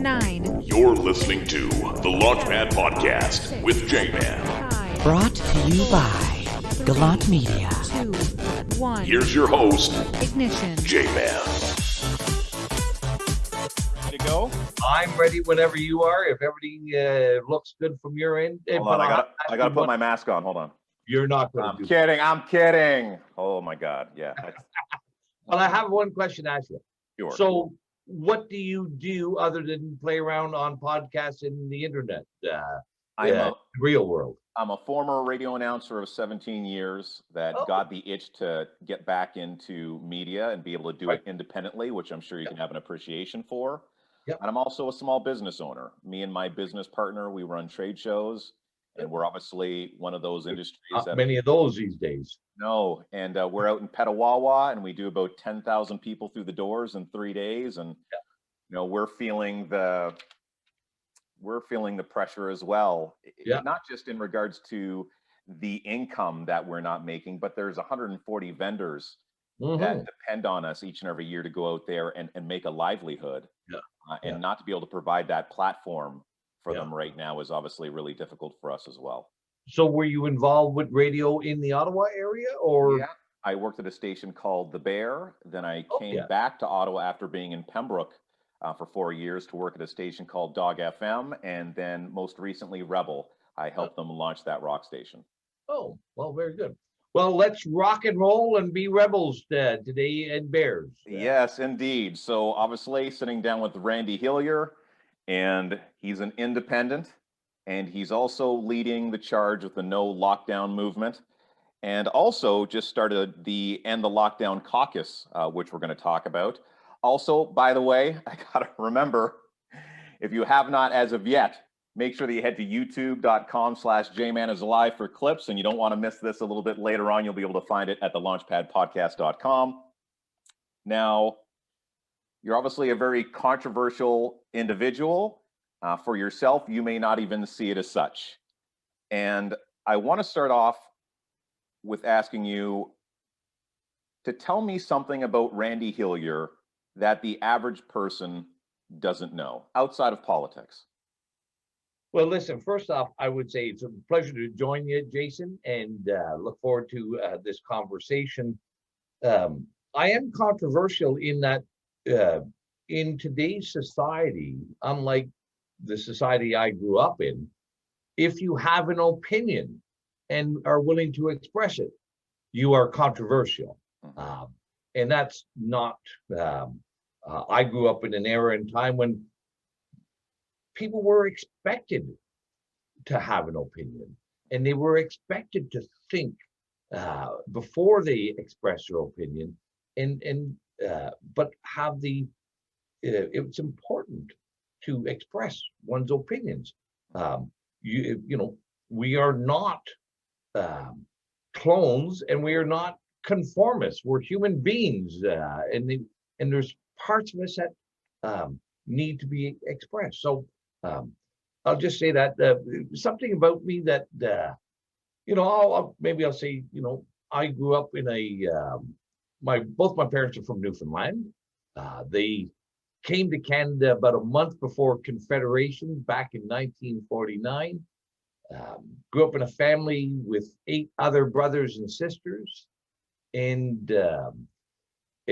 9. You're listening to the Launchpad Podcast with J-Man. 5. Brought to you by GallantMEDIA. 2, 1. Here's your host, Ignition. J-Man. Ready to go? I'm ready whenever you are. If everything looks good from your end. Hold on, I gotta put my mask on. Hold on. You're not going to I'm do kidding. I'm kidding. Oh my God. Yeah. Well, I have one question to ask you. Sure. So what do you do other than play around on podcasts and the internet? Real world. I'm a former radio announcer of 17 years that got the itch to get back into media and be able to do it independently, which I'm sure you can have an appreciation for. Yep. And I'm also a small business owner. Me and my business partner, we run trade shows, and we're obviously one of those industries. Not many of those these days. No, and we're out in Petawawa, and we do about 10,000 people through the doors in 3 days, and you know we're feeling the pressure as well. Not just in regards to the income that we're not making, but there's 140 vendors that depend on us each and every year to go out there and make a livelihood. And not to be able to provide that platform for them right now is obviously really difficult for us as well. So were you involved with radio in the Ottawa area, or? Yeah, I worked at a station called The Bear. Then I came back to Ottawa after being in Pembroke for 4 years to work at a station called Dog FM, and then most recently Rebel. I helped them launch that rock station. Oh, well, very good. Well, let's rock and roll and be rebels today and Bears. Yes, indeed. So obviously sitting down with Randy Hillier, and he's an independent, and he's also leading the charge with the no lockdown movement, and also just started the End the Lockdown caucus, which we're going to talk about. Also, by the way, I got to remember, if you have not as of yet, make sure that you head to youtube.com/jmanisalive for clips, and you don't want to miss this a little bit later on. You'll be able to find it at thelaunchpadpodcast.com. Now, you're obviously a very controversial individual. For yourself, you may not even see it as such. And I want to start off with asking you to tell me something about Randy Hillier that the average person doesn't know outside of politics. Well, listen, first off, I would say it's a pleasure to join you, Jason, and look forward to this conversation. I am controversial in that in today's society, unlike the society I grew up in, if you have an opinion and are willing to express it, you are controversial. And that's not, I grew up in an era and time when people were expected to have an opinion, and they were expected to think before they express their opinion, but have it's important to express one's opinions. You know, we are not clones, and we are not conformists. We're human beings, and there's parts of us that need to be expressed. So I'll just say that something about me that you know, I'll say, you know, I grew up in both my parents are from Newfoundland. They came to Canada about a month before Confederation back in 1949. Grew up in a family with 8 other brothers and sisters, and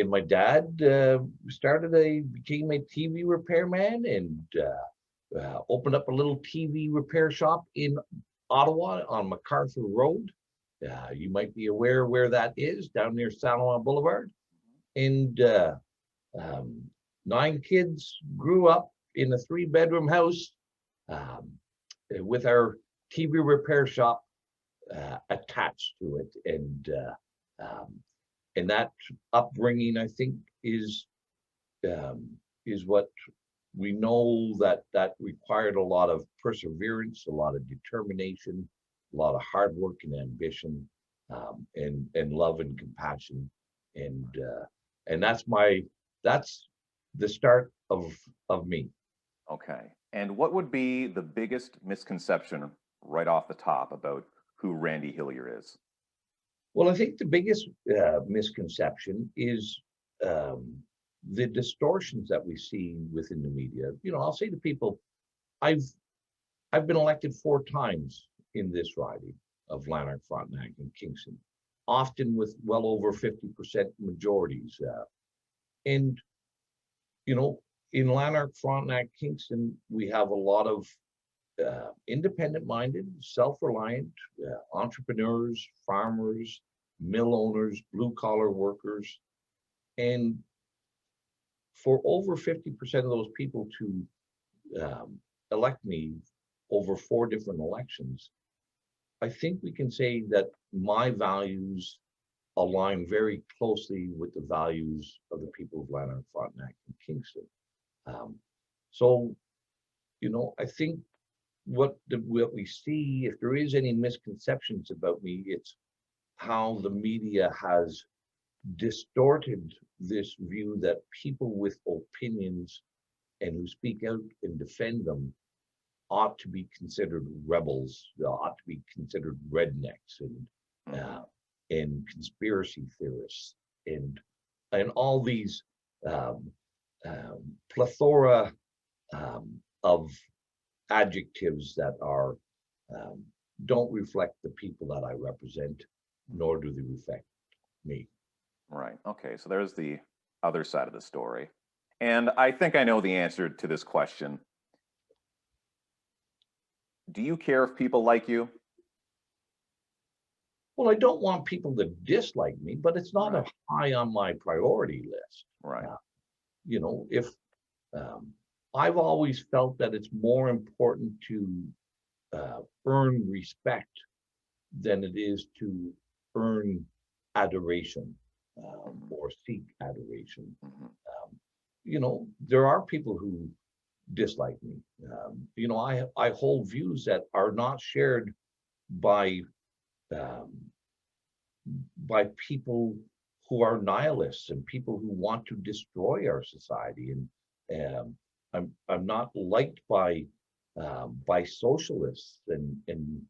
my dad became a TV repairman and opened up a little TV repair shop in Ottawa on MacArthur Road. You might be aware where that is, down near San Juan Boulevard. And 9 kids grew up in a 3-bedroom house with our TV repair shop attached to it. And that upbringing, I think, is what we know that required a lot of perseverance, a lot of determination, a lot of hard work and ambition, and love and compassion. And that's the start of me. Okay. And what would be the biggest misconception right off the top about who Randy Hillier is? Well, I think the biggest misconception is the distortions that we see within the media. I'll say to people, I've been elected 4 times in this riding of Lanark, Frontenac, and Kingston, often with well over 50% majorities. And in Lanark, Frontenac, Kingston, we have a lot of independent-minded, self-reliant entrepreneurs, farmers, mill owners, blue-collar workers. And for over 50% of those people to elect me over 4 different elections, I think we can say that my values align very closely with the values of the people of Lanark, Frontenac, and Kingston. So, I think what we see, if there is any misconceptions about me, it's how the media has distorted this view that people with opinions and who speak out and defend them ought to be considered rebels, ought to be considered rednecks and conspiracy theorists and all these plethora of adjectives that are don't reflect the people that I represent, nor do they reflect me. Right. Okay. So there's the other side of the story. And I think I know the answer to this question. Do you care if people like you? Well, I don't want people to dislike me, but it's not a high on my priority list. Right. If I've always felt that it's more important to earn respect than it is to earn adoration or seek adoration. There are people who dislike me. I hold views that are not shared by people who are nihilists and people who want to destroy our society. And I'm not liked by socialists and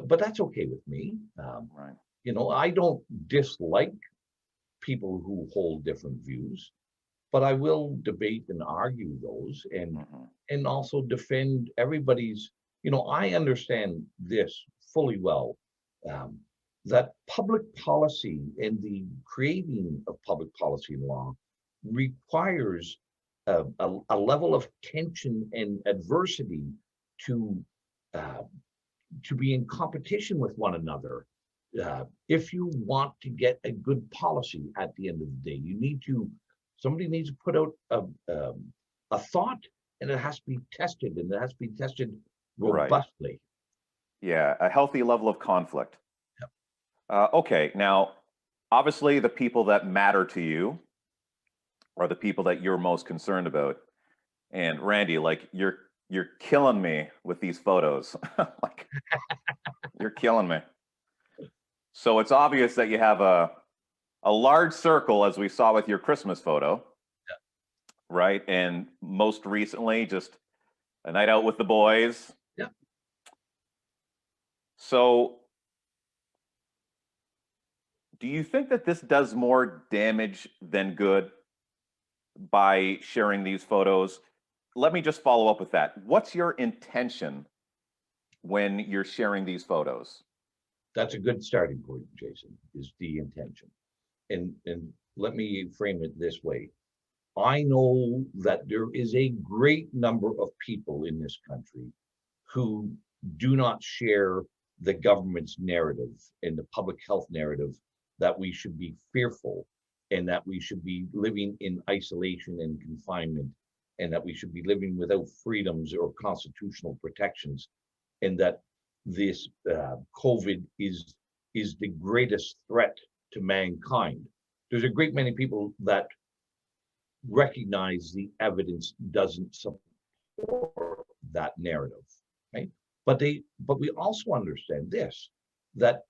but that's okay with me. I don't dislike people who hold different views, but I will debate and argue those and also defend everybody's. I understand this fully well, that public policy and the creating of public policy and law requires a level of tension and adversity to be in competition with one another. If you want to get a good policy at the end of the day, somebody needs to put out a thought, and it has to be tested, and it has to be tested robustly. Right. Yeah, a healthy level of conflict. Yep. Okay, now, obviously the people that matter to you are the people that you're most concerned about. And Randy, like you're killing me with these photos. Like you're killing me. So it's obvious that you have a large circle, as we saw with your Christmas photo. Yeah. Right? And most recently, just a night out with the boys. Yeah. So do you think that this does more damage than good by sharing these photos? Let me just follow up with that. What's your intention when you're sharing these photos? That's a good starting point, Jason, is the intention. And let me frame it this way. I know that there is a great number of people in this country who do not share the government's narrative and the public health narrative that we should be fearful and that we should be living in isolation and confinement and that we should be living without freedoms or constitutional protections, and that this COVID is the greatest threat to mankind. There's a great many people that recognize the evidence doesn't support that narrative, right? But we also understand this, that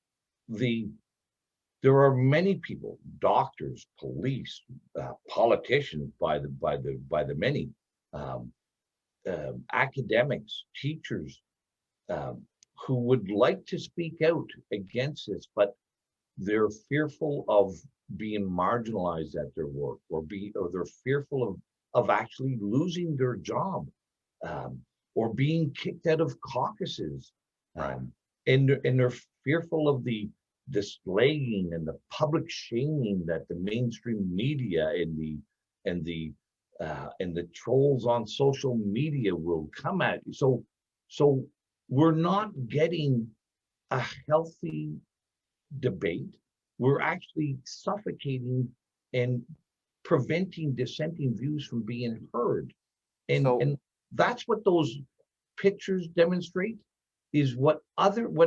there are many people, doctors, police, politicians by the many, academics, teachers, who would like to speak out against this, but they're fearful of being marginalized at their work, or they're fearful of actually losing their job, or being kicked out of caucuses, and they're fearful of the slaying and the public shaming that the mainstream media and the trolls on social media will come at you. So we're not getting a healthy debate. We're actually suffocating and preventing dissenting views from being heard. And that's what those pictures demonstrate, is what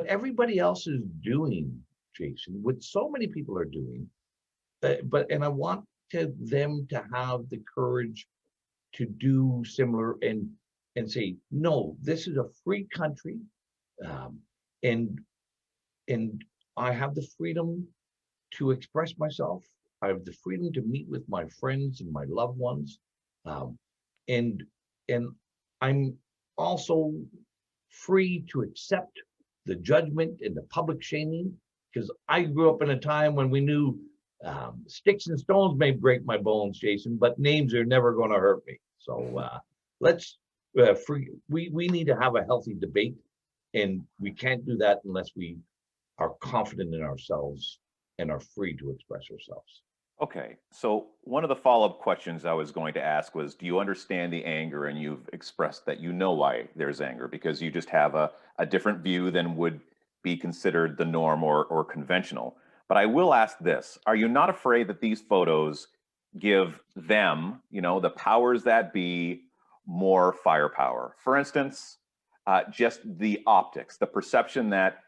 everybody else is doing, Jason, what so many people are doing. And I want them to have the courage to do similar and say, no, this is a free country, and I have the freedom to express myself. I have the freedom to meet with my friends and my loved ones, and I'm also free to accept the judgment and the public shaming, because I grew up in a time when we knew sticks and stones may break my bones, Jason, but names are never going to hurt me. So we need to have a healthy debate, and we can't do that unless we are confident in ourselves and are free to express ourselves. Okay, so one of the follow-up questions I was going to ask was, do you understand the anger? And you've expressed that you know why there's anger, because you just have a different view than would be considered the norm or conventional. But I will ask this, are you not afraid that these photos give them, the powers that be, more firepower? For instance, just the optics, the perception that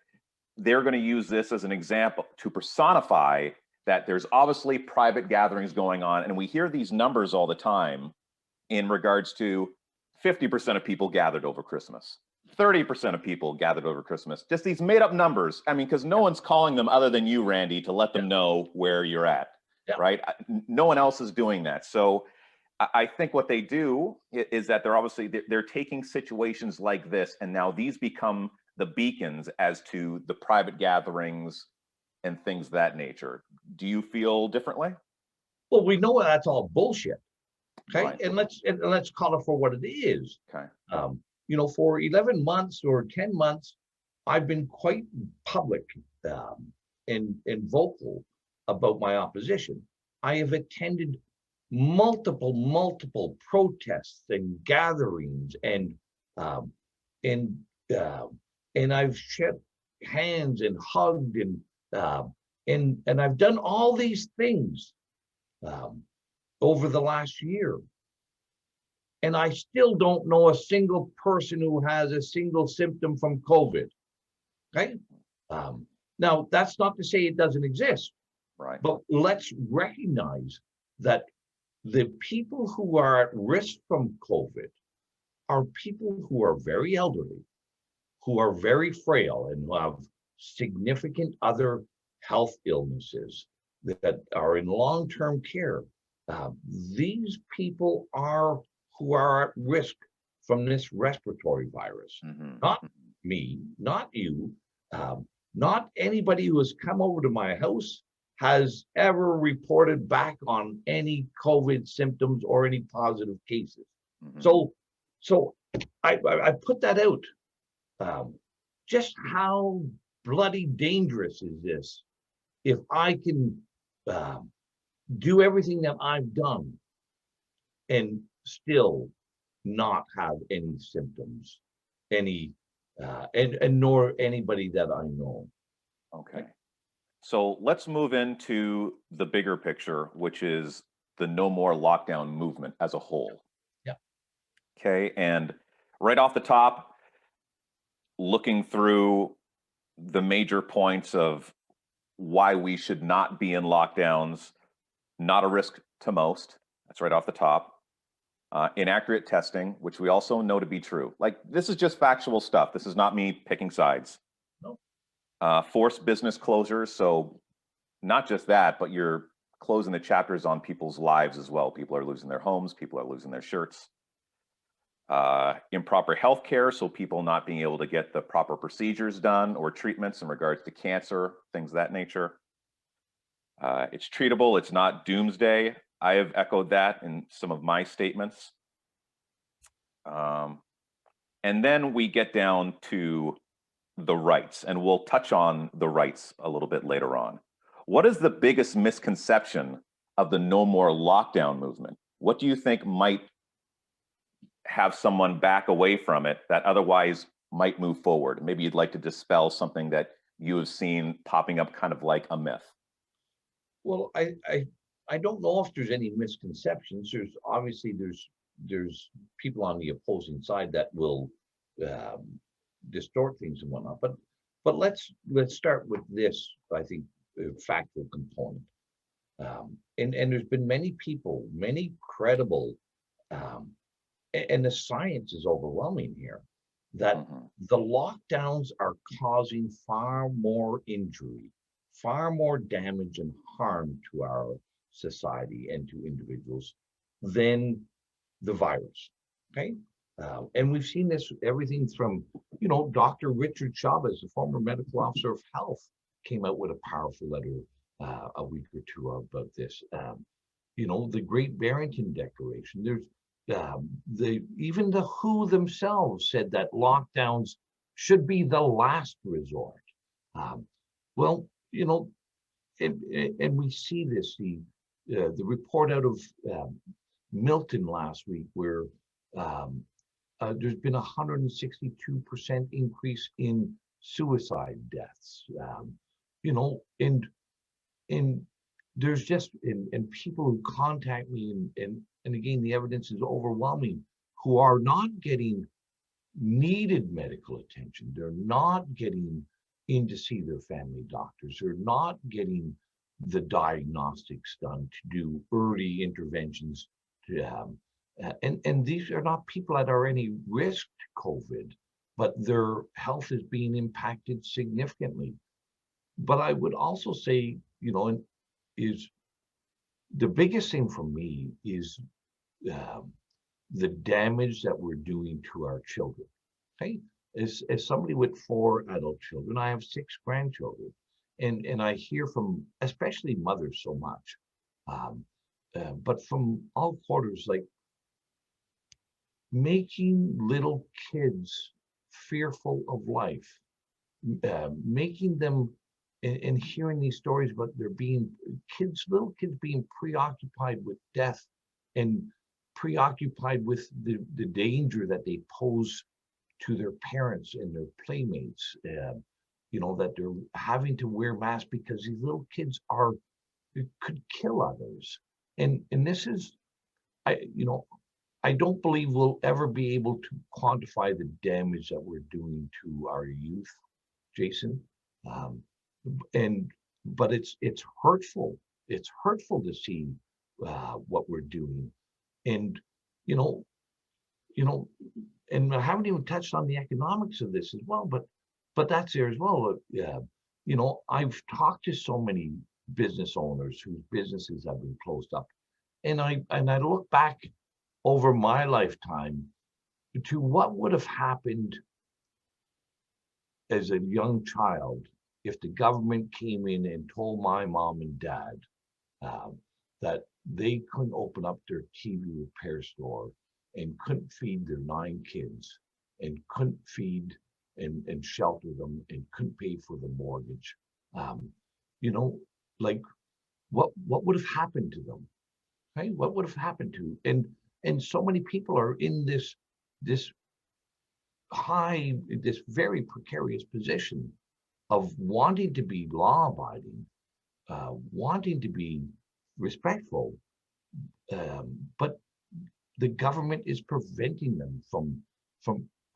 they're going to use this as an example to personify that there's obviously private gatherings going on. And we hear these numbers all the time in regards to 50% of people gathered over Christmas, 30% of people gathered over Christmas, just these made up numbers. I mean, because no one's calling them other than you, Randy, to let them know where you're at, right? No one else is doing that. So I think what they do is that they're taking situations like this, and now these become the beacons as to the private gatherings and things of that nature. Do you feel differently? Well, we know that's all bullshit. Okay, Right. and let's call it for what it is. Okay. For 11 months or 10 months, I've been quite public and vocal about my opposition. I have attended multiple protests and gatherings, and I've shook hands and hugged and I've done all these things over the last year, and I still don't know a single person who has a single symptom from COVID. Okay, now that's not to say it doesn't exist, right? But let's recognize that the people who are at risk from COVID are people who are very elderly, who are very frail, and who have significant other health illnesses that are in long-term care. These people who are at risk from this respiratory virus. Not me, not you, not anybody who has come over to my house has ever reported back on any COVID symptoms or any positive cases. So I put that out. Just how bloody dangerous is this if I can do everything that I've done and still not have any symptoms, and nor anybody that I know. Okay. So let's move into the bigger picture, which is the no more lockdown movement as a whole. Yeah. Okay. And right off the top, looking through the major points of why we should not be in lockdowns, not a risk to most. That's right off the top. Inaccurate testing, which we also know to be true. Like, this is just factual stuff. This is not me picking sides. No. Forced business closures. So not just that, but you're closing the chapters on people's lives as well. People are losing their homes. People are losing their shirts. Improper health care, so people not being able to get the proper procedures done or treatments in regards to cancer, things of that nature. It's treatable. It's not doomsday. I have echoed that in some of my statements. And then we get down to the rights, and we'll touch on the rights a little bit later on. What is the biggest misconception of the no more lockdown movement? What do you think might have someone back away from it that otherwise might move forward? Maybe you'd like to dispel something that you have seen popping up kind of like a myth. Well, I don't know if there's any misconceptions. There's obviously there's people on the opposing side that will distort things and whatnot. But let's start with this. I think factual component. And there's been many people, many credible, and the science is overwhelming here, that the lockdowns are causing far more injury, far more damage and harm to our society and to individuals than the virus. Okay. And we've seen this, everything from, Dr. Richard Chavez, the former medical officer of health, came out with a powerful letter a week or two about this. The Great Barrington Declaration. There's even the WHO themselves said that lockdowns should be the last resort. And we see this, the report out of Milton last week, where there's been 162% increase in suicide deaths. And there's just, and people who contact me, and again, the evidence is overwhelming, who are not getting needed medical attention. They're not getting in to see their family doctors. They're not getting the diagnostics done to do early interventions. And these are not people that are any risk to COVID, but their health is being impacted significantly. But I would also say, is the biggest thing for me is the damage that we're doing to our children. Okay, as somebody with 4 adult children, I have 6 grandchildren, and I hear from especially mothers so much, but from all quarters, like making little kids fearful of life, making them. And hearing these stories about little kids being preoccupied with death and preoccupied with the danger that they pose to their parents and their playmates, that they're having to wear masks because these little kids could kill others. And this is, I don't believe we'll ever be able to quantify the damage that we're doing to our youth, Jason. But it's hurtful. It's hurtful to see what we're doing, and and I haven't even touched on the economics of this as well. But that's there as well. I've talked to so many business owners whose businesses have been closed up, and I look back over my lifetime to what would have happened as a young child if the government came in and told my mom and dad that they couldn't open up their TV repair store and couldn't feed their 9 kids and couldn't feed and shelter them and couldn't pay for the mortgage. Like what would have happened to them? Right? What would have happened to? And so many people are in this very precarious position of wanting to be law-abiding, wanting to be respectful, but the government is preventing them from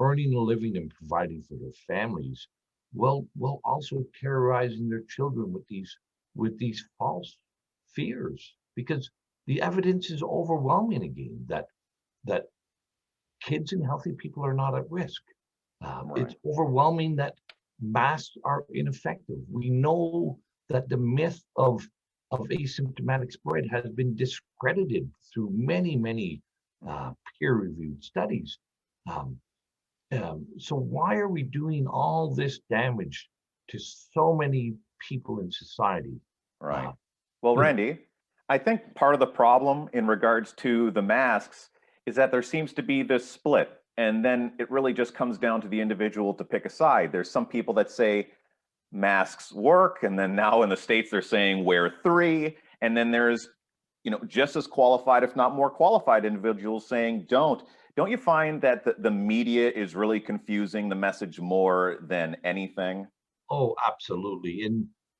earning a living and providing for their families, while also terrorizing their children with these false fears, because the evidence is overwhelming again that kids and healthy people are not at risk. Right. It's overwhelming that masks are ineffective. We know that the myth of asymptomatic spread has been discredited through many peer-reviewed studies. So why are we doing all this damage to so many people in society? Right. Well, You know, Randy, I think part of the problem in regards to the masks is that there seems to be this split. And then it really just comes down to the individual to pick a side. There's some people that say masks work, and then now in the States they're saying wear 3. And then there's, just as qualified, if not more qualified individuals saying don't. Don't you find that the media is really confusing the message more than anything? oh, absolutely.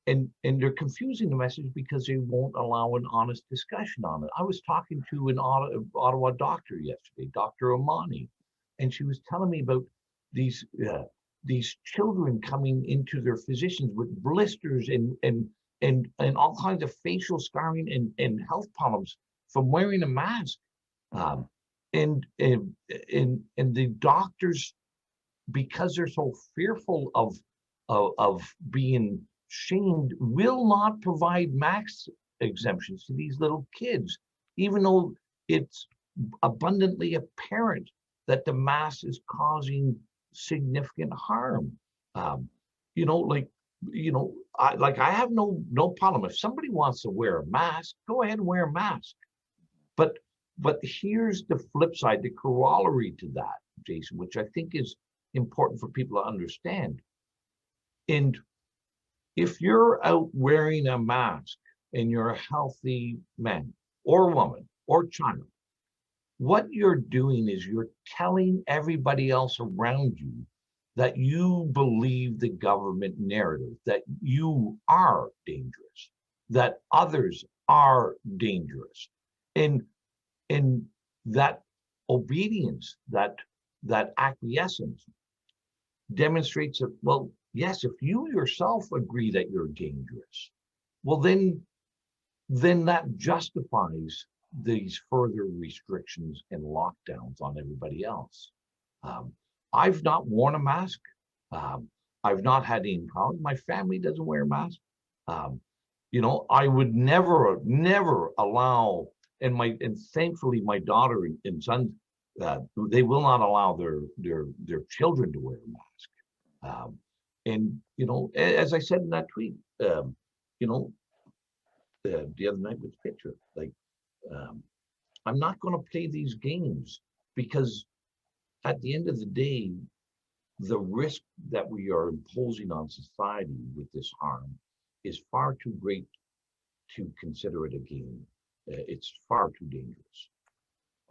And they're confusing the message because they won't allow an honest discussion on it. I was talking to an Ottawa doctor yesterday, Dr. Amani, and she was telling me about these children coming into their physicians with blisters and all kinds of facial scarring and health problems from wearing a mask. Um, and the doctors, because they're so fearful of being shamed, will not provide max exemptions to these little kids, even though it's abundantly apparent that the mask is causing significant harm. I have no problem if somebody wants to wear a mask, go ahead and wear a mask. But here's the flip side, the corollary to that, Jason, which I think is important for people to understand. And if you're out wearing a mask and you're a healthy man or woman or child, what you're doing is you're telling everybody else around you that you believe the government narrative, that you are dangerous, that others are dangerous. And that obedience, that acquiescence demonstrates that, well, yes, if you yourself agree that you're dangerous, well, then that justifies these further restrictions and lockdowns on everybody else. I've not worn a mask. I've not had any problems. My family doesn't wear a mask. I would never allow, and thankfully my daughter and son, they will not allow their children to wear a mask. As I said in that tweet, the other night with the picture, I'm not going to play these games, because at the end of the day, the risk that we are imposing on society with this harm is far too great to consider it a game. It's far too dangerous.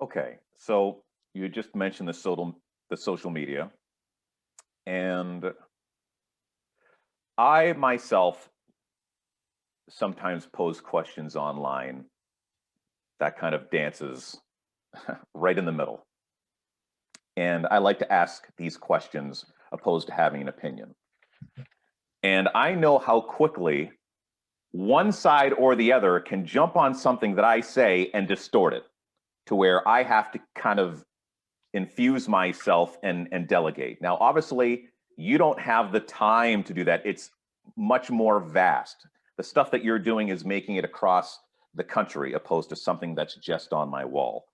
Okay, so you just mentioned the social media, and I myself sometimes pose questions online that kind of dances right in the middle. And I like to ask these questions opposed to having an opinion. And I know how quickly one side or the other can jump on something that I say and distort it to where I have to kind of infuse myself and delegate. Now, obviously, you don't have the time to do that. It's much more vast. The stuff that you're doing is making it across the country, opposed to something that's just on my wall.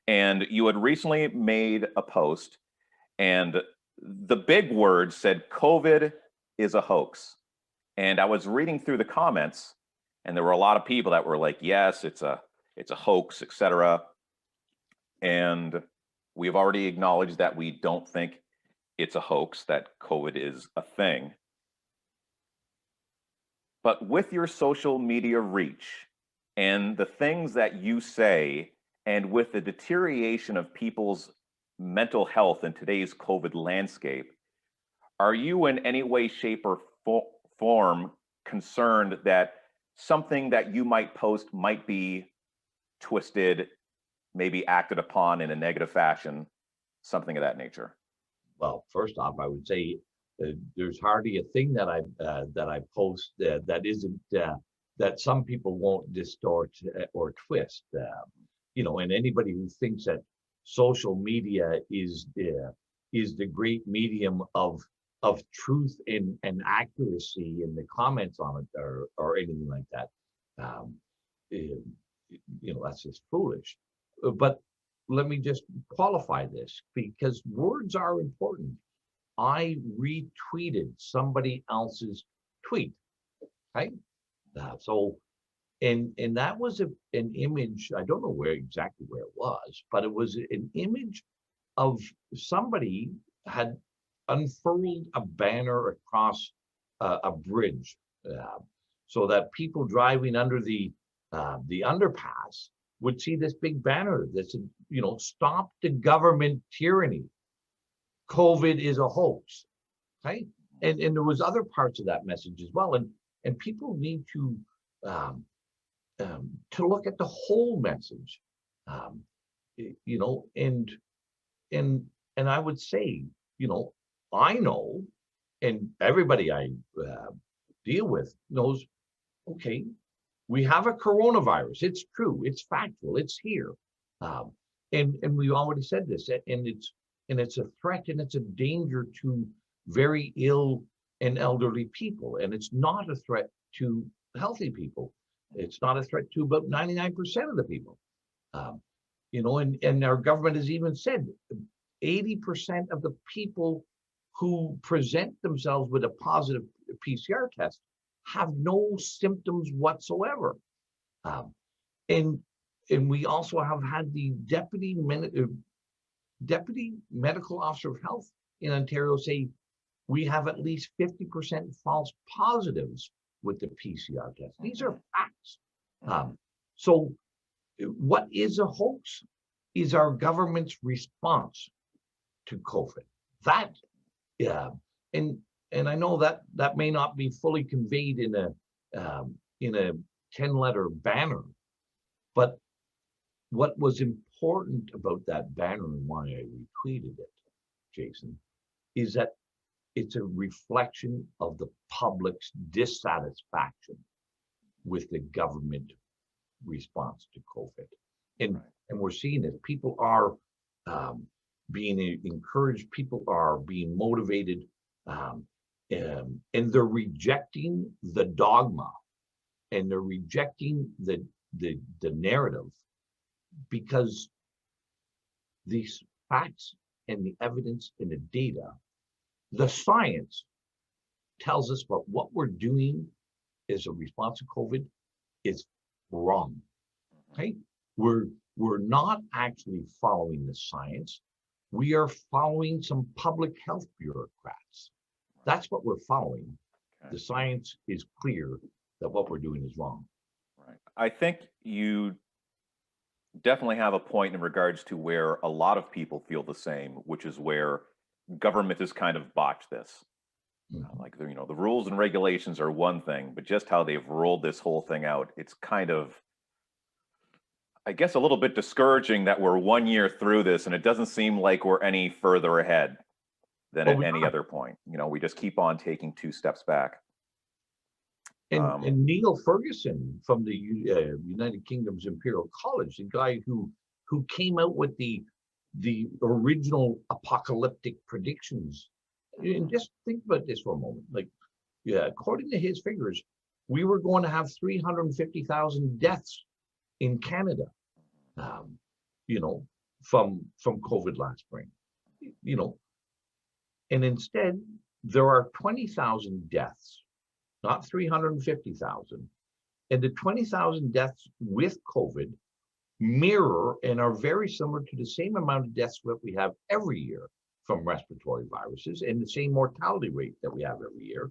And you had recently made a post, and the big word said, COVID is a hoax. And I was reading through the comments, and there were a lot of people that were like, yes, it's a hoax, etc. And we've already acknowledged that we don't think it's a hoax, that COVID is a thing. But with your social media reach and the things that you say, and with the deterioration of people's mental health in today's COVID landscape, are you in any way, shape, or form concerned that something that you might post might be twisted, maybe acted upon in a negative fashion, something of that nature? Well, first off, I would say there's hardly a thing that I post that isn't that some people won't distort or twist. And anybody who thinks that social media is the great medium of truth and accuracy in the comments on it or anything like that, that's just foolish. But let me just qualify this, because words are important. I retweeted somebody else's tweet, right? So And that was an image, I don't know exactly where it was, but it was an image of somebody had unfurled a banner across a bridge, so that people driving under the underpass would see this big banner that said, stop the government tyranny. COVID is a hoax, right? And there was other parts of that message as well. And people need to look at the whole message, and I would say, I know, and everybody I deal with knows, okay, we have a coronavirus. It's true. It's factual. It's here. And we already said this, and it's a threat, and it's a danger to very ill and elderly people. And it's not a threat to healthy people. It's not a threat to about 99% of the people. And our government has even said 80% of the people who present themselves with a positive PCR test have no symptoms whatsoever. And we also have had the deputy medical officer of health in Ontario say we have at least 50% false positives with the PCR test. These are facts. So what is a hoax is our government's response to COVID. That, and I know that may not be fully conveyed in a 10-letter banner, but what was important about that banner and why I retweeted it, Jason, is that it's a reflection of the public's dissatisfaction with the government response to COVID. And we're seeing it. People are being encouraged, people are being motivated, and they're rejecting the dogma, and they're rejecting the narrative, because these facts and the evidence and the data, the science tells us that what we're doing as a response to COVID is wrong. Okay? We're not actually following the science. We are following some public health bureaucrats. That's what we're following. Okay. The science is clear that what we're doing is wrong. Right. I think you definitely have a point in regards to where a lot of people feel the same, which is where government has kind of botched this. Like, the rules and regulations are one thing, but just how they've rolled this whole thing out, it's kind of, I guess, a little bit discouraging that we're 1 year through this and it doesn't seem like we're any further ahead than at any other point. We just keep on taking 2 steps back. And Neil Ferguson from the United Kingdom's Imperial College, the guy who came out with the original apocalyptic predictions. And just think about this for a moment. Like, according to his figures, we were going to have 350,000 deaths in Canada, from COVID last spring, and instead there are 20,000 deaths, not 350,000, and the 20,000 deaths with COVID mirror and are very similar to the same amount of deaths that we have every year from respiratory viruses, and the same mortality rate that we have every year.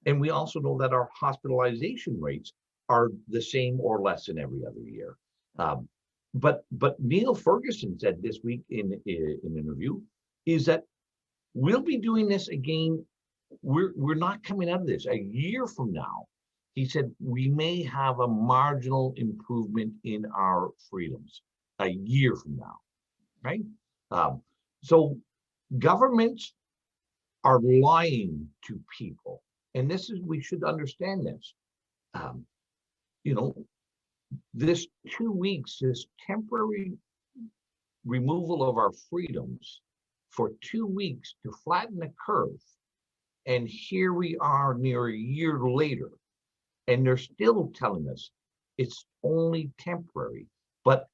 And we also know that our hospitalization rates are the same or less than every other year. But Neil Ferguson said this week in an interview is that we'll be doing this again. We're not coming out of this a year from now. He said we may have a marginal improvement in our freedoms a year from now, right? So governments are lying to people, and we should understand this. This 2 weeks, this temporary removal of our freedoms for 2 weeks to flatten the curve. And here we are near a year later, and they're still telling us it's only temporary. But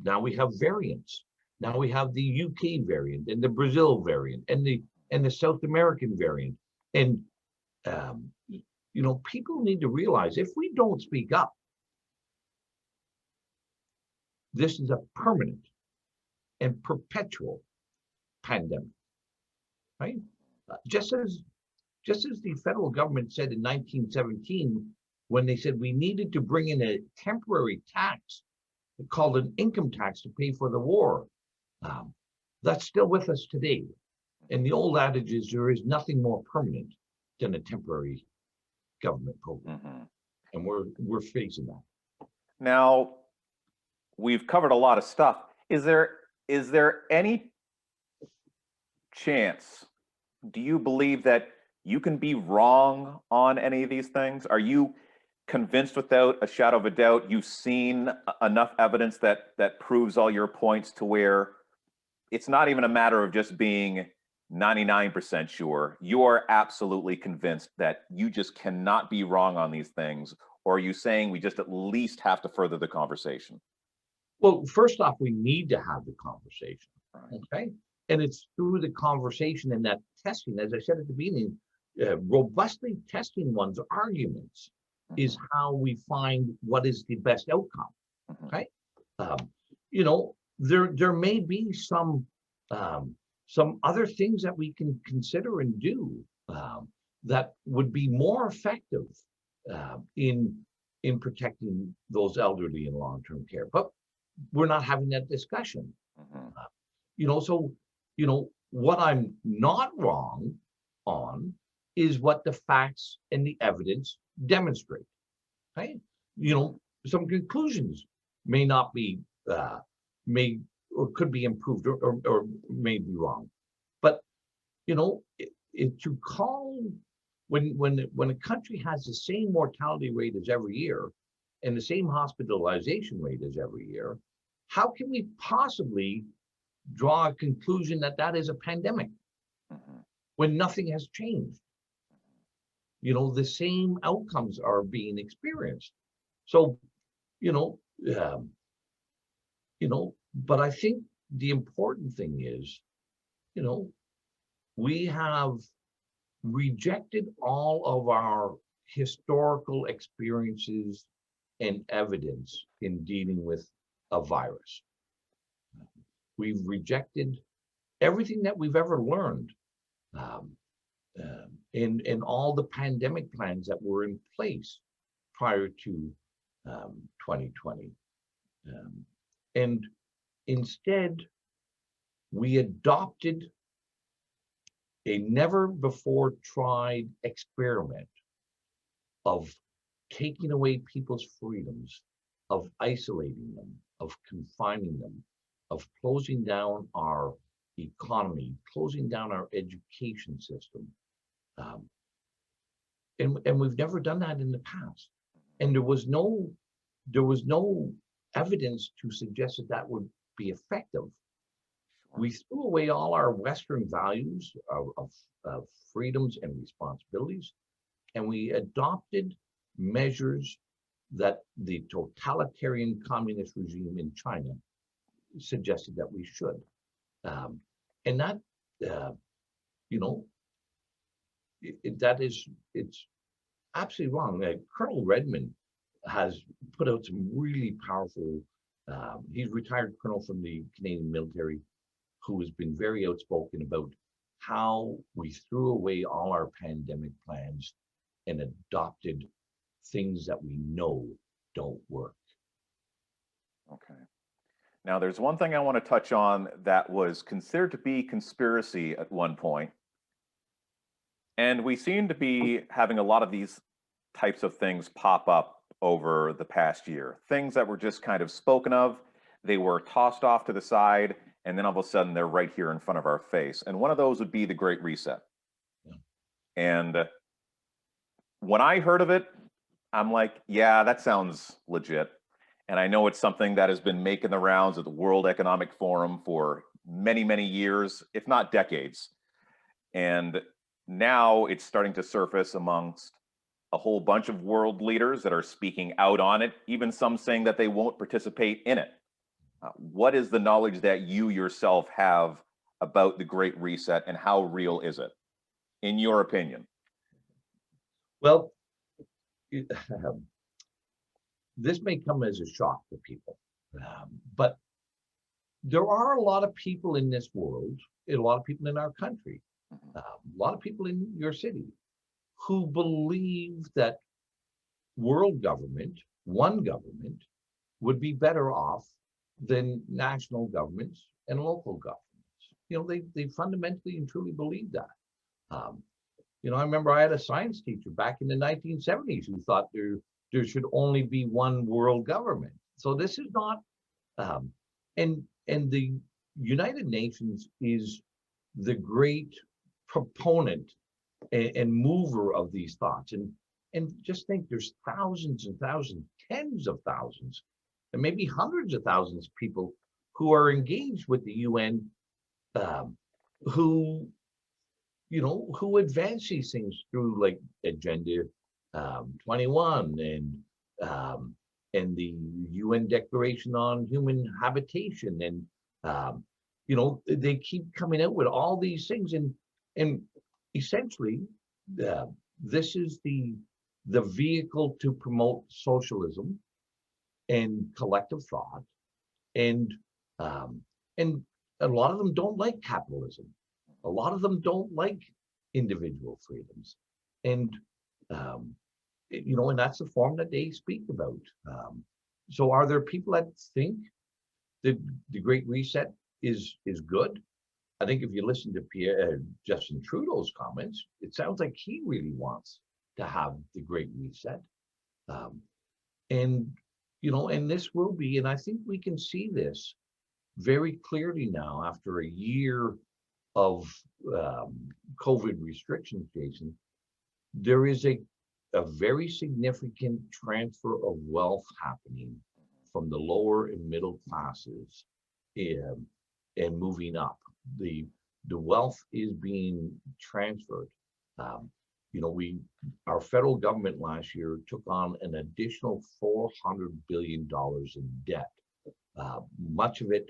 now we have variants. Now we have the UK variant and the Brazil variant and the South American variant. And people need to realize if we don't speak up, this is a permanent and perpetual pandemic, right? Just as the federal government said in 1917, when they said we needed to bring in a temporary tax called an income tax to pay for the war, that's still with us today. And the old adage is there is nothing more permanent than a temporary government program, and we're facing that. Now, we've covered a lot of stuff. Is there any chance, do you believe that you can be wrong on any of these things? Are you convinced without a shadow of a doubt you've seen enough evidence that proves all your points to where it's not even a matter of just being 99% sure? You are absolutely convinced that you just cannot be wrong on these things? Or are you saying we just at least have to further the conversation? Well, first off, we need to have the conversation, Right. okay? And it's through the conversation and that testing, as I said at the beginning, robustly testing one's arguments is how we find what is the best outcome, okay? There may be some other things that we can consider and do that would be more effective in protecting those elderly in long-term care, but we're not having that discussion. What I'm not wrong on is what the facts and the evidence demonstrate. Right? Some conclusions may not be may or could be improved or may be wrong, but to call when a country has the same mortality rate as every year and the same hospitalization rate as every year, how can we possibly draw a conclusion that that is a pandemic when nothing has changed? The same outcomes are being experienced. So, but I think the important thing is, we have rejected all of our historical experiences and evidence in dealing with a virus. We've rejected everything that we've ever learned in all the pandemic plans that were in place prior to 2020. And instead, we adopted a never before tried experiment of taking away people's freedoms, of isolating them, of confining them, of closing down our economy, closing down our education system. And we've never done that in the past. And there was no evidence to suggest that would be effective. We threw away all our Western values of freedoms and responsibilities, and we adopted measures that the totalitarian communist regime in China suggested that we should. And that, it's absolutely wrong. Colonel Redmond has put out some really powerful, he's retired colonel from the Canadian military, who has been very outspoken about how we threw away all our pandemic plans and adopted things that we know don't work. Okay. Now, there's one thing I want to touch on that was considered to be conspiracy at one point. And we seem to be having a lot of these types of things pop up over the past year. Things that were just kind of spoken of, they were tossed off to the side, and then all of a sudden they're right here in front of our face. And one of those would be the Great Reset. Yeah. And when I heard of it, I'm like, yeah, that sounds legit. And I know it's something that has been making the rounds at the World Economic Forum for many, many years, if not decades. And now it's starting to surface amongst a whole bunch of world leaders that are speaking out on it, even some saying that they won't participate in it. What is the knowledge that you yourself have about the Great Reset, and how real is it, in your opinion? Well, it, this may come as a shock to people, but there are a lot of people in this world, a lot of people in our country, a lot of people in your city who believe that world government, one government, would be better off than national governments and local governments. You know, they fundamentally and truly believe that. You know, I remember I had a science teacher back in the 1970s who thought there should only be one world government. So this is not, and the United Nations is the great proponent and mover of these thoughts. And just think, there's thousands and thousands, tens of thousands, and maybe hundreds of thousands of people who are engaged with the UN, who, you know, who advance these things through like Agenda 21 and the UN Declaration on Human Habitation, and you know, they keep coming out with all these things, and essentially this is the vehicle to promote socialism and collective thought, and a lot of them don't like capitalism. A lot of them don't like individual freedoms, and you know, and that's the form that they speak about. So, are there people that think that the Great Reset is good? I think if you listen to Justin Trudeau's comments, it sounds like he really wants to have the Great Reset, and you know, and this will be, and I think we can see this very clearly now after a year of COVID restrictions, Jason. There is a very significant transfer of wealth happening from the lower and middle classes and moving up. The wealth is being transferred. You know, our federal government last year took on an additional $400 billion in debt. Much of it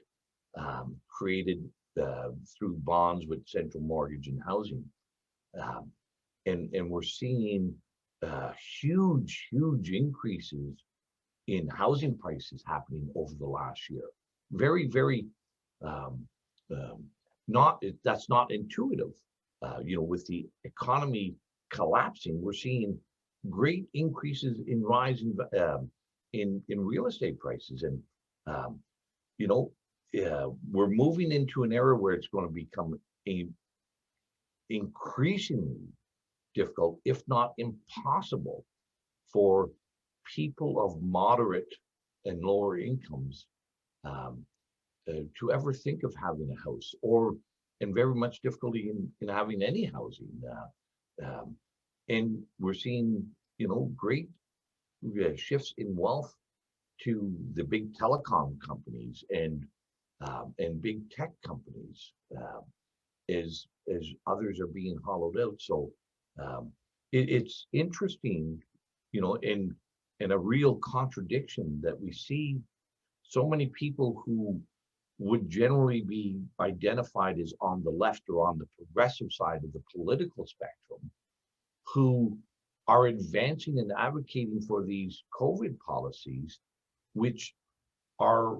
created through bonds with Central Mortgage and Housing, and we're seeing huge increases in housing prices happening over the last year. Very that's not intuitive. You know, with the economy collapsing, we're seeing great increases in rising in real estate prices, and you know, we're moving into an era where it's going to become increasingly difficult, if not impossible, for people of moderate and lower incomes to ever think of having a house, and very much difficulty in having any housing. And we're seeing, you know, great shifts in wealth to the big telecom companies and big tech companies, as others are being hollowed out. So it's interesting, you know, and a real contradiction that we see so many people who would generally be identified as on the left or on the progressive side of the political spectrum, who are advancing and advocating for these COVID policies, which are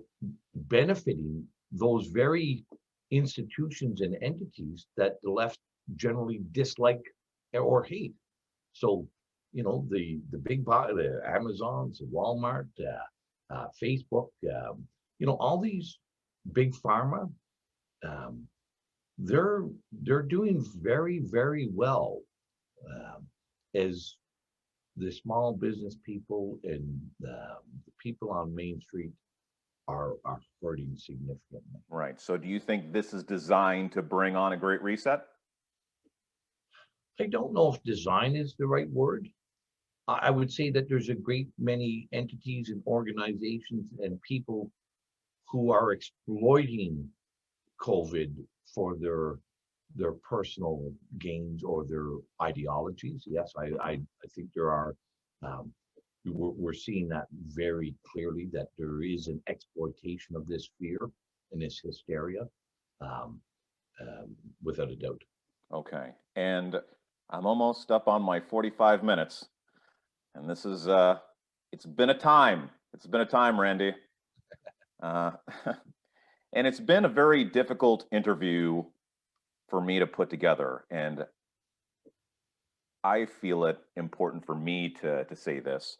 benefiting those very institutions and entities that the left generally dislike or hate. So, you know, the big, the Amazons, the Walmart, Facebook, you know, all these big pharma, they're doing very well, as the small business people and the people on Main Street are hurting significantly. Right. So do you think this is designed to bring on a great reset? I don't know if design is the right word. I would say that there's a great many entities and organizations and people who are exploiting COVID for their personal gains or their ideologies. Yes, I think there are. We're seeing that very clearly, that there is an exploitation of this fear and this hysteria, without a doubt. Okay. And I'm almost up on my 45 minutes. And this is, it's been a time. It's been a time, Randy. And it's been a very difficult interview for me to put together. And I feel it important for me to say this,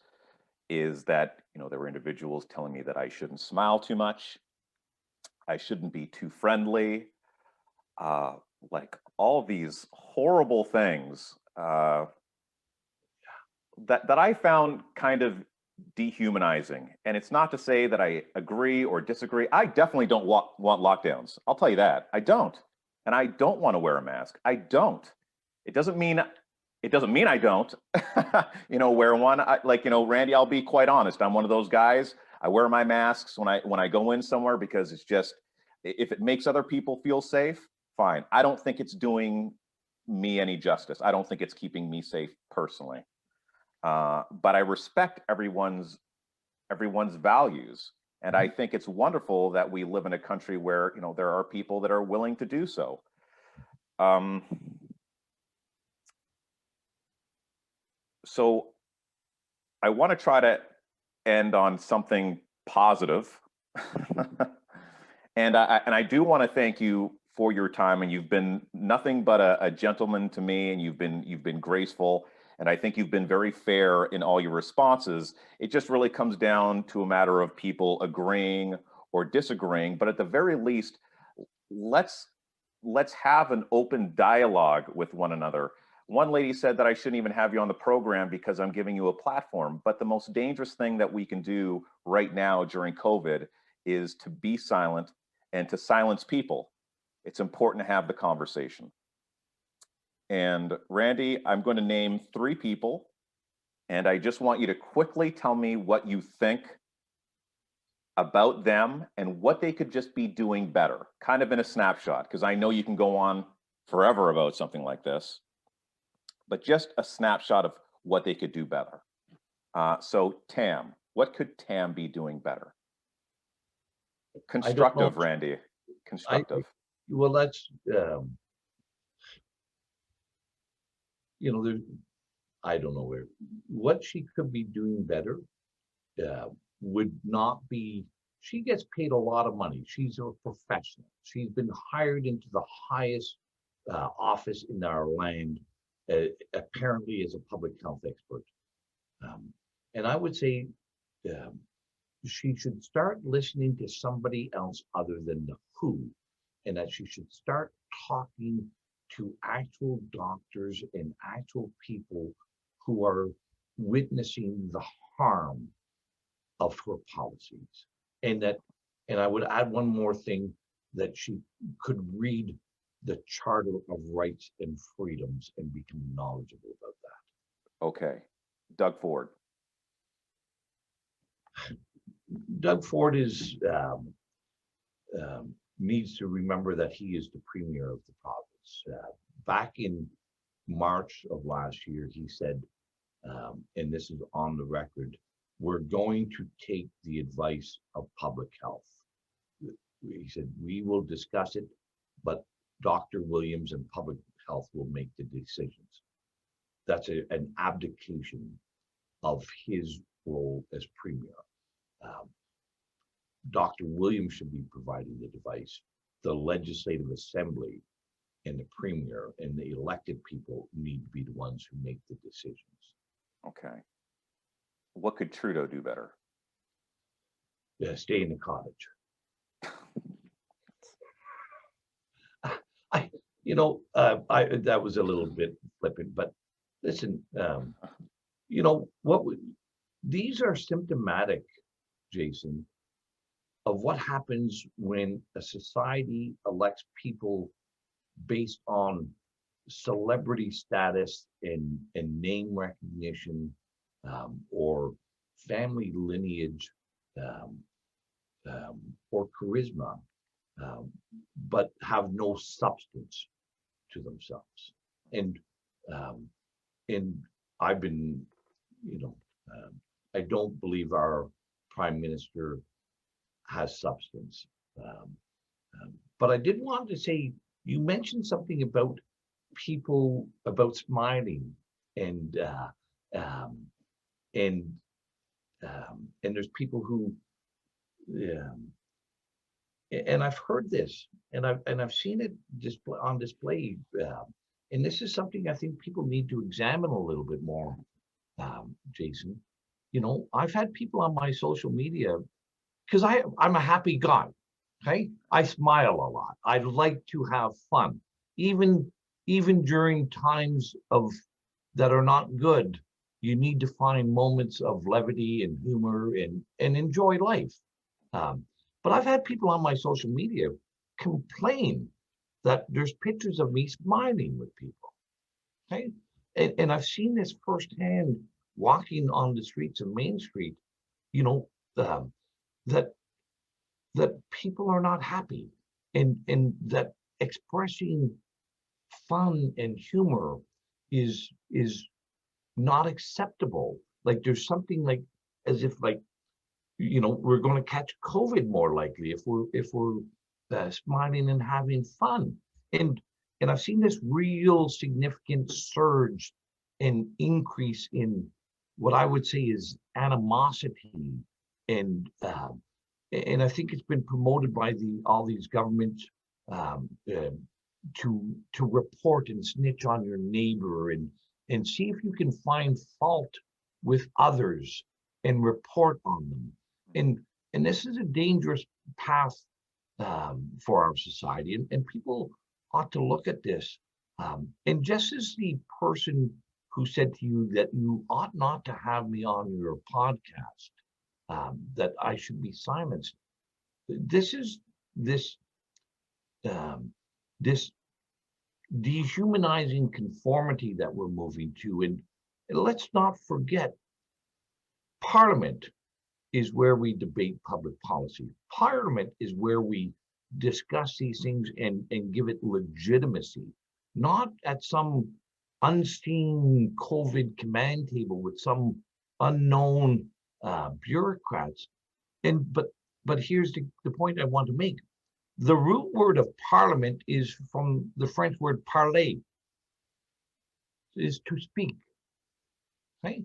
is that, there were individuals telling me that I shouldn't smile too much. I shouldn't be too friendly. Like all these horrible things that I found kind of dehumanizing. And it's not to say that I agree or disagree. I definitely don't want lockdowns. I'll tell you that. I don't. And I don't want to wear a mask. I don't. It doesn't mean I don't, wear one. Randy, I'll be quite honest. I'm one of those guys. I wear my masks when I go in somewhere because it's just, if it makes other people feel safe, fine. I don't think it's doing me any justice. I don't think it's keeping me safe personally. But I respect everyone's values. And I think it's wonderful that we live in a country where, there are people that are willing to do so. So I want to try to end on something positive. And I do want to thank you for your time, and you've been nothing but a gentleman to me, and you've been graceful, and I think you've been very fair in all your responses. It just really comes down to a matter of people agreeing or disagreeing, but at the very least, let's have an open dialogue with one another. One lady said that I shouldn't even have you on the program because I'm giving you a platform. But the most dangerous thing that we can do right now during COVID is to be silent and to silence people. It's important to have the conversation. And Randy, I'm going to name 3 people, and I just want you to quickly tell me what you think about them and what they could just be doing better, kind of in a snapshot, because I know you can go on forever about something like this, but just a snapshot of what they could do better. So Tam, what could Tam be doing better? Constructive, Randy, constructive. Well, that's, I don't know what she could be doing better would not be, she gets paid a lot of money. She's a professional. She's been hired into the highest office in our land, apparently as a public health expert. And I would say she should start listening to somebody else other than the WHO, and that she should start talking to actual doctors and actual people who are witnessing the harm of her policies. And I would add one more thing, that she could read the Charter of Rights and Freedoms and become knowledgeable about that. Okay. Doug Ford. Doug Ford is needs to remember that he is the premier of the province. Back in March of last year, he said, and this is on the record, we're going to take the advice of public health. He said, we will discuss it, but Dr. Williams and public health will make the decisions. That's an abdication of his role as premier. Dr. Williams should be providing the advice. The Legislative Assembly and the premier and the elected people need to be the ones who make the decisions. Okay. What could Trudeau do better? Stay in the cottage. That was a little bit flippant, but listen, these are symptomatic, Jason, of what happens when a society elects people based on celebrity status and name recognition, or family lineage, or charisma, but have no substance to themselves. And I've been, I don't believe our prime minister has substance. But I did want to say, you mentioned something about people, about smiling and and there's people who, and I've heard this, and I've seen it on display, and this is something I think people need to examine a little bit more, Jason. You know, I've had people on my social media, because I'm a happy guy. Okay, I smile a lot. I like to have fun, even during times that are not good. You need to find moments of levity and humor and enjoy life. But I've had people on my social media complain that there's pictures of me smiling with people. Okay, and I've seen this firsthand walking on the streets of Main Street. You know, that people are not happy, and that expressing fun and humor is not acceptable. Like there's something like as if like, you know, we're going to catch COVID more likely if we're smiling and having fun. And I've seen this real significant surge and increase in what I would say is animosity, and I think it's been promoted by all these governments to report and snitch on your neighbor and see if you can find fault with others and report on them. And this is a dangerous path for our society, and people ought to look at this. And just as the person who said to you that you ought not to have me on your podcast, that I should be silenced, this dehumanizing conformity that we're moving to. And let's not forget, Parliament is where we debate public policy. Parliament is where we discuss these things and give it legitimacy, not at some unseen COVID command table with some unknown bureaucrats. But here's the point I want to make. The root word of parliament is from the French word parler, is to speak. Right?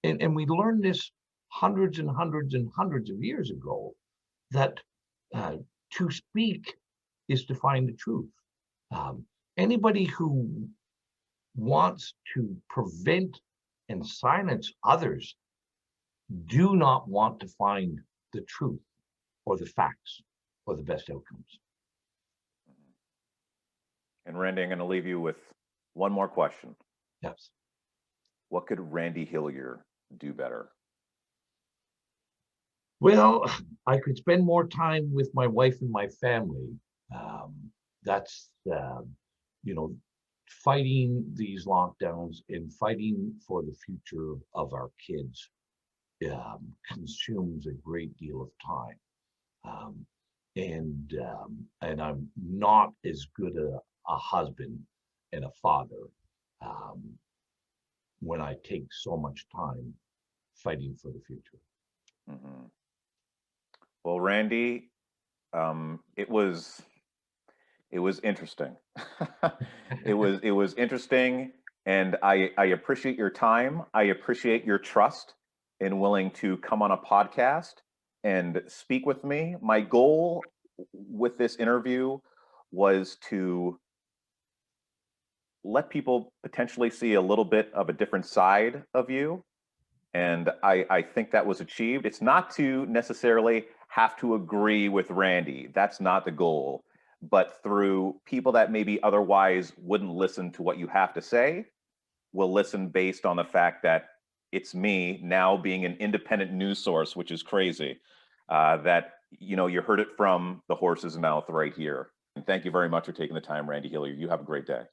And we learned this hundreds and hundreds and hundreds of years ago, that to speak is to find the truth. Anybody who wants to prevent and silence others do not want to find the truth or the facts or the best outcomes. And Randy, I'm going to leave you with one more question. Yes. What could Randy Hillier do better? Well, I could spend more time with my wife and my family. That's, fighting these lockdowns and fighting for the future of our kids consumes a great deal of time. And I'm not as good a husband and a father when I take so much time fighting for the future. Mm-hmm. Well, Randy, it was interesting. it was interesting, and I appreciate your time. I appreciate your trust in willing to come on a podcast and speak with me. My goal with this interview was to let people potentially see a little bit of a different side of you. And I think that was achieved. It's not to necessarily have to agree with Randy. That's not the goal. But through people that maybe otherwise wouldn't listen to what you have to say, will listen based on the fact that it's me now being an independent news source, which is crazy, that, you heard it from the horse's mouth right here. And thank you very much for taking the time, Randy Hillier. You have a great day.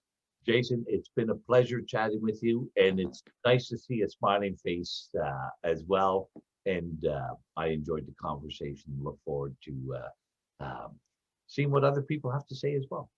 Jason, it's been a pleasure chatting with you, and it's nice to see a smiling face as well. And I enjoyed the conversation. Look forward to seeing what other people have to say as well.